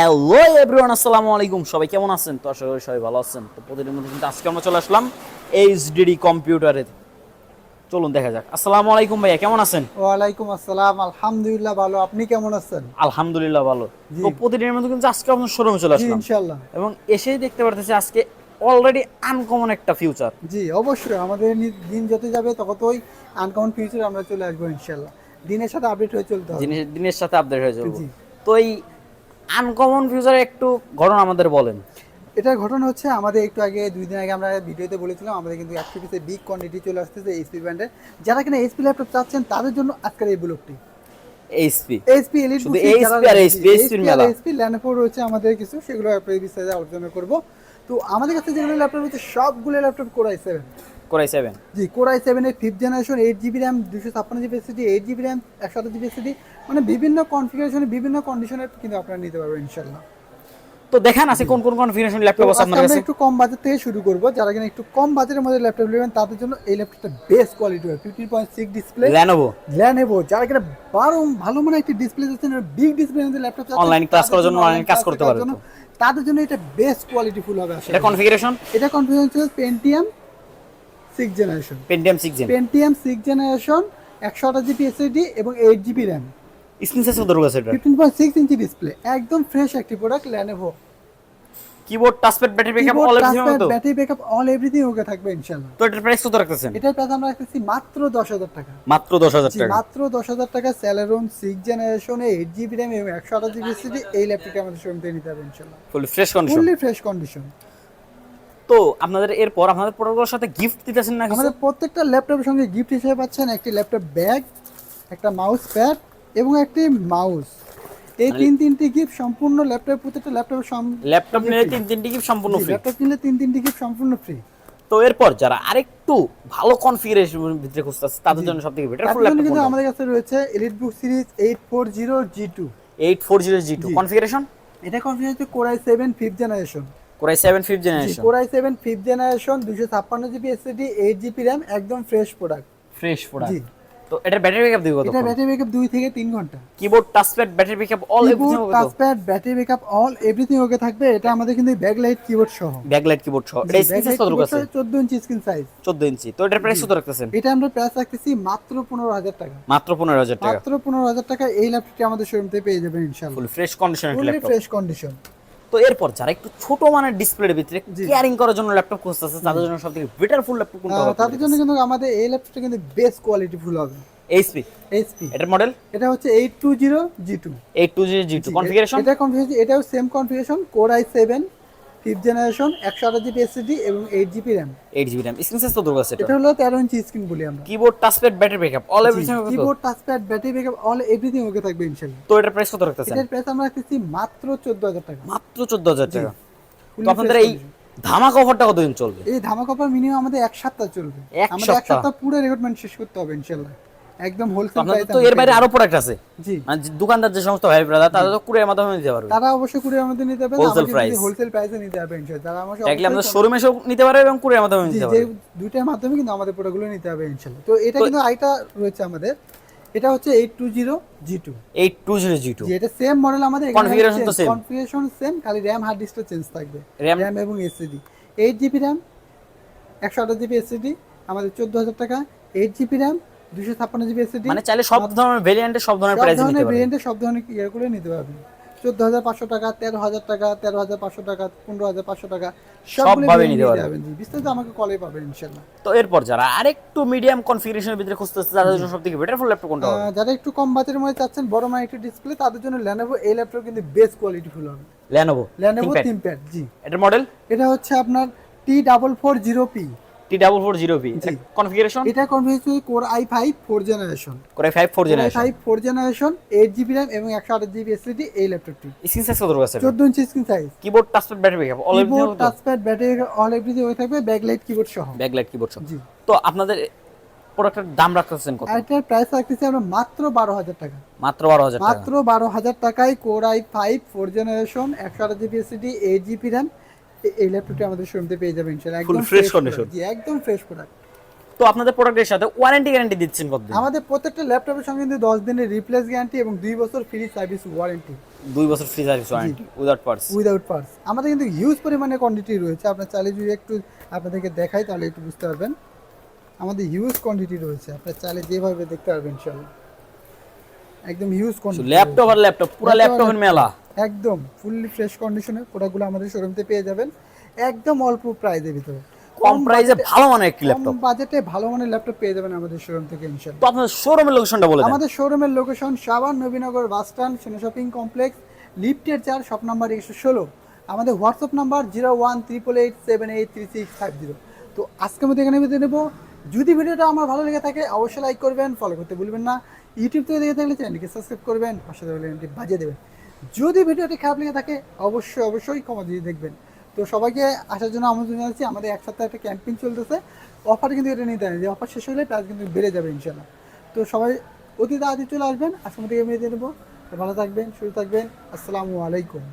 Hello everyone, আসসালামু আলাইকুম। সবাই কেমন আছেন? তো আশা করি সবাই ভালো আছেন। তো প্রতিদিনের মধ্যে কিন্তু আজকে আমরা চলে আসলাম এইচডিডি কম্পিউটারে। চলুন দেখা যাক। আসসালামু আলাইকুম ভাইয়া, কেমন আছেন? ওয়ালাইকুম আসসালাম, আলহামদুলিল্লাহ ভালো। আপনি কেমন আছেন? আলহামদুলিল্লাহ ভালো। জি। তো প্রতিদিনের মধ্যে কিন্তু আজকে আপনার শোরুমে চলে জি আসলাম ইনশাল্লাহ। এবং এসেই দেখতে পারতেছি আজকে অলরেডি আনকমন একটা ফিউচার। জি অবশ্যই, আমাদের দিন যত যাবে ততই আনকমন ফিউচার আমরা চলে আসবো ইনশাল্লাহ। দিনের সাথে আপডেট হয়ে চলতে হবে। দিনের সাথে আপডেট হয়ে যাবো। জি। তো এই আনকমন ফিউচারে একটু ঘটনা আমাদের বলেন। এটার ঘটনা হচ্ছে, আমাদের একটু আগে 2 দিন আগে আমরা ভিডিওতে বলেছিলাম আমাদের কিন্তু 100 পিসের বিগ কোয়ান্টিটি চলে আসতেছে এইচপি ব্র্যান্ডের। যারা কিনা এইচপি ল্যাপটপ চাচ্ছেন তাদের জন্য আজকের এই ব্লগটি। এইচপি, এইচপি এলিট শুধু বুকস যারা এইচপি আর এইচপি, এইচপির মেলা। এইচপি ল্যানোভো রয়েছে আমাদের কিছু, সেগুলো আপনাদের বিস্তারিত আলোচনা করব। তো আমাদের কাছে যেগুলো ল্যাপটপ রয়েছে সবগুলো ল্যাপটপ কোরাই 7। কোরাই 7। জি, কোরাই 7 এর 5th generation, 8 GB RAM, 256 GB SSD, 8 GB RAM, 128 GB SSD, মানে বিভিন্ন কনফিগারেশনে বিভিন্ন কন্ডিশনের কিন্তু আপনারা নিতে পারবেন ইনশাআল্লাহ। তো দেখেন আছে কোন কোন কনফিগারেশন ল্যাপটপ আছে আজকে আপনার আমরা কাছে। একটু কম বাজেট থেকে শুরু করব। যারা কিনা একটু কম বাজেটের মধ্যে ল্যাপটপ নেবেন তাদের জন্য এই ল্যাপটপটা বেস্ট কোয়ালিটি হবে। 15.6 ডিসপ্লে Lenovo ল্যানোভো। যারা কিনা ভালো মানে একটা ডিসপ্লে চাচ্ছেন, বিগ ডিসপ্লে মধ্যে ল্যাপটপ চাচ্ছেন, অনলাইন ক্লাস করার জন্য, অনলাইন কাজ করতে পারবে তো। তাদের জন্য এটা বেস্ট কোয়ালিটি ফুল হবে আসলে। এটা কনফিগারেশন এটা কনফিগারেশন হচ্ছে Pentium 6 generation. Pentium 6 Gen। Pentium 6 generation, 128 GB SSD এবং 8 জিবি র্যাম, স্ক্রিন সাইজ কত আছে এটা? 15.6 ইঞ্চি ডিসপ্লে, একদম ফ্রেশ একটি product Lenovo. Keyboard, touchpad, battery backup keyboard, all everything touchpad, তো। Battery backup all everything okay থাকবে ইনশাআল্লাহ। তো এটার প্রাইস কত রাখতেছেন? এটার প্রাইস আমরা রাখতেছি মাত্র 10,000 টাকা। মাত্র 10,000 জি, টাকা। মাত্র 10,000 টাকা। স্যালারন 6 জেনারেশনে 8 জিবি র্যাম এবং 128 জিবি এসএসডি, এই ল্যাপটপটা আমাদের শোরুম থেকে নিতে হবে ইনশাআল্লাহ। Full fresh condition. Fully fresh condition. তো আপনাদের এরপর আপনাদের প্রোডাক্টগুলোর সাথে গিফট দিতেছেন না কিছু? আমাদের প্রত্যেকটা ল্যাপটপের সঙ্গে গিফট হিসেবে পাচ্ছেন একটি ল্যাপটপ ব্যাগ, একটা মাউস প্যাড এবং একটি মাউস। এই তিনটি গিফট সম্পূর্ণ ল্যাপটপ, প্রত্যেকটা ল্যাপটপের ল্যাপটপ নিলে তিনটি গিফট সম্পূর্ণ ফ্রি। ল্যাপটপ নিলে তিনটি গিফট সম্পূর্ণ ফ্রি। তো এরপর যারা আরেকটু ভালো কনফিগারেশনের ভিতরে খুঁজতেছে তাদের জন্য সবথেকে বেটার ফুল তার জন্য ল্যাপটপ কিন্তু কোনটা? আমাদের কাছে রয়েছে এলিটবুক সিরিজ 840G2। 840G2 জি। কনফিগারেশন। এটা কনফিগারেশন হচ্ছে core i 7 5th generation. Core i 7 5th জি, generation. Core i 7 5th generation, 256 GB SSD, 8 GB RAM, একদম ফ্রেশ প্রোডাক্ট। Fresh product. জি। তো এটার ব্যাটারি ব্যাকআপ দিবে কত? এটা ব্যাটারি ব্যাকআপ 2 থেকে 3 ঘন্টা। Keyboard, touchpad, battery backup all everything keyboard, হবে তো? Touchpad, battery backup all everything okay থাকবে। এটা আমাদের কিন্তু ব্যাকলাইট কিবোর্ড সহ। ব্যাকলাইট কিবোর্ড সহ। এটা স্ক্রিন সাইজ কত আছে? 14 ইঞ্চি স্ক্রিন সাইজ। 14 ইঞ্চি। তো এটার প্রাইস কত রাখতেছেন? এটা আমরা প্রাইস রাখতেছি মাত্র 15,000 টাকা। মাত্র 15,000 টাকা। মাত্র 15,000 টাকা এই ল্যাপটপটি আমাদের শোরুম থেকে পেয়ে যাবেন ইনশাআল্লাহ। ফুল ফ্রেশ কন্ডিশনের ফুললি ল্যাপটপ। Fresh condition. তো এরপর যারা একটু ছোট মানের ডিসপ্লের ভিতরে জি। কেয়ারিং করার জন্য ল্যাপটপ খুঁজতেছে তাদের জন্য সবথেকে বেটার ফুল ল্যাপটপ কোনটা হবে? তাদের জন্য কিন্তু আমাদের এই ল্যাপটপটা কিন্তু বেস্ট কোয়ালিটি ফুল হবে। এইচপি। এইচপি। এটার মডেল এটা হচ্ছে 820G2। 820G2 configuration. এটা কনফিগারেশন, এটাও same configuration, core i7 5th generation, 128 GB SSD এবং 8 GB RAM. 8GB RAM। Screen size কত আছে এটা? এটা হলো 13 ইঞ্চি স্ক্রিন বলি আমরা। Keyboard, touchpad, battery backup all everything হবে তো? Keyboard, touchpad, battery backup all everything okay থাকবে ইনশাআল্লাহ। তো এটার প্রাইস কত রাখতেছেন? এটার প্রাইস আমরা রাখতেছি মাত্র 14,000 টাকা। মাত্র 14,000 জি। টাকা। Fully তো আপনাদের fresh এই condition। ধামাকা অফারটা কতদিন চলবে? এই ধামাকা অফার মিনিমাম আমাদের 1 সপ্তাহ চলবে। এক আমাদের 1 সপ্তাহ? সপ্তাহ পুরো রেকমেন্ড শেষ করতে হবে ইনশাআল্লাহ। একদম তো হোলসেল আপনাদের প্রাইসে। তো এর বাইরে আরো প্রোডাক্ট আছে। জি। মানে যে দোকানদার যে সমস্ত ভাই ব্রাদার তারা তো কুরিয়ার মাধ্যমে নিতে পারবে। তারা অবশ্যই কুরিয়ার মধ্যে নিতে পারবে। Wholesale আমাকে price। হোলসেল প্রাইসে নিতে পারবে ইনশাআল্লাহ। তারা আমাকে দেখলে আমাদের অবশ্যই শোরুমে এসেও নিতে পারবে এবং কুরিয়ার মাধ্যমে জি, নিতে যে পারবে। দুইটার মাধ্যমে কিন্তু আমাদের প্রোডাক্টগুলো নিতে হবে ইনশাআল্লাহ। তো এটা তো- কিন্তু আইটা রয়েছে আমাদের। এটা হচ্ছে 820G2। 820G2 যে এটা সেম মডেল আমাদের। Configuration তো same। কনফিগারেশন সেম, খালি র‍্যাম হার্ড ডিস্কটা চেঞ্জ থাকবে। RAM র‍্যাম এবং SSD. 8 GB RAM, 128 GB SSD, আমাদের 14,000 টাকা। 8 জিবি র‍্যাম, 256 জিবি এসএসডি, মানে চাইলে সব ধরনের ভেরিয়েন্টে সব ধরনের সব প্রাইসে নিতে ধরনের পারবে। ভেরিয়েন্টে সব ধরনের ইয়ারগুলো নিতে পারবেন। 14,500 টাকা, 13,000 টাকা, 13,500 টাকা, 15,500 টাকা, সবগুলো ভাবে নিতে নিতে পারবেন। পারবেন। জি, বিস্তারিত আমাকে কলে পাবেন ইনশাআল্লাহ। তো এরপর যারা আরেকটু মিডিয়াম কনফিগারেশনের ভিতরে খুঁজতেছে তাদের জন্য সবথেকে বেটার ফুল ল্যাপটপ কোনটা হবে? যারা একটু কম বাজেটের মধ্যে চাচ্ছেন বড় মানের একটু ডিসপ্লে, তাদের জন্য Lenovo এই ল্যাপটপ কিন্তু বেস্ট কোয়ালিটি ফুল হবে। Lenovo Lenovo ThinkPad। ThinkPad। জি। এটার মডেল এটা হচ্ছে আপনার T440P। T440P। জি। কনফিগারেশন এটা কনফিগারেশন Core i5 4 জেনারেশন। করে 5 4 Core generation. i5 4 generation, 8 GB RAM এবং 128 জিবি এসএসডি এই ল্যাপটপটি। স্ক্রিন সাইজ কত আছে? 14 inch screen size. Keyboard, touchpad, battery backup all everything keyboard, হবে তো? টাচপ্যাড, ব্যাটারি অল এভরিথিং হয়ে থাকবে, ব্যাকলাইট কিবোর্ড সহ। ব্যাকলাইট কিবোর্ড সহ। জি। তো আপনাদের প্রোডাক্টের দাম রাখতেছেন কত? আর এটার প্রাইস রাখতেছি আমরা মাত্র 12,000 টাকা। মাত্র 12,000 টাকা। মাত্র 12,000 টাকায় Core i5 4 generation, 128 GB SSD, 8 GB RAM এই ল্যাপটপটি আমাদের শোরুমে পেয়ে যাবেন ইনশাআল্লাহ। Full একদম fresh ফ্রেশ condition। জি, একদম ফ্রেশ প্রোডাক্ট। তো আপনাদের প্রোডাক্টের সাথে ওয়ারেন্টি গ্যারান্টি দিচ্ছেন কতদিন? আমাদের প্রত্যেকটা ল্যাপটপের সঙ্গে কিন্তু 10 দিনের রিপ্লেস গ্যারান্টি এবং 2 বছর ফ্রি সার্ভিস ওয়ারেন্টি। 2 বছর free service warranty without parts. Without parts. আমাদের কিন্তু হিউজ পরিমাণে কোয়ান্টিটি রয়েছে, আপনার চাইলে যদি একটু আপনাদেরকে দেখাই তাহলে একটু বুঝতে পারবেন। আমাদের হিউজ কোয়ান্টিটি রয়েছে, আপনার চাইলে যেভাবে দেখতে পারবেন ইনশাআল্লাহ, একদম হিউজ কোয়ান্টিটি। ল্যাপটপ আর ল্যাপটপ পুরো ল্যাপটপের মেলা, একদম ফুললি ফ্রেশ কন্ডিশনে প্রোডাক্টগুলো আমাদের শোরুমতে পেয়ে যাবেন একদম অল্প প্রাইসের ভিতরে, কম প্রাইসে ভালো মানের একটি ল্যাপটপ। কম বাজেটে ভালো মানের ল্যাপটপ পেয়ে যাবেন আমাদের শোরুম থেকে ইনশাআল্লাহ। তো আপনাদের শোরুমের লোকেশনটা বলে দেন। আমাদের শোরুমের location Savar Nabinagar bus stand, সেনা শপিং কমপ্লেক্স, লিফটের 4, শপ নাম্বার 116। আমাদের হোয়াটসঅ্যাপ নাম্বার 0188883650। তো আজকের মধ্যে এখানে বেঁধে নেবো। যদি ভিডিওটা আমার ভালো লেগে থাকে অবশ্যই লাইক করবেন, ফলো করতে ভুলবেন না। ইউটিউব থেকে দেখে থাকলে চ্যানেলটিকে সাবস্ক্রাইব করবেন, পাশে বেলটি বাজিয়ে দেবেন। যদি ভিডিওটি খারাপ লেগে থাকে অবশ্যই কমা দিয়ে দেখবেন। তো সবাইকে আসার জন্য আমন্ত্রণ জানাচ্ছি। আমাদের এক সপ্তাহে একটা ক্যাম্পেইন চলতেছে, অফার কিন্তু এটা নিতে হয়, যে অফার শেষ হলে প্রাইস কিন্তু বেড়ে যাবে ইনশাআল্লাহ। তো সবাই অতি তাড়াতাড়ি চলে আসবেন, আজকের মধ্যে এমনি দিয়ে দেবো। ভালো থাকবেন, সুস্থ থাকবেন, আসসালামু আলাইকুম।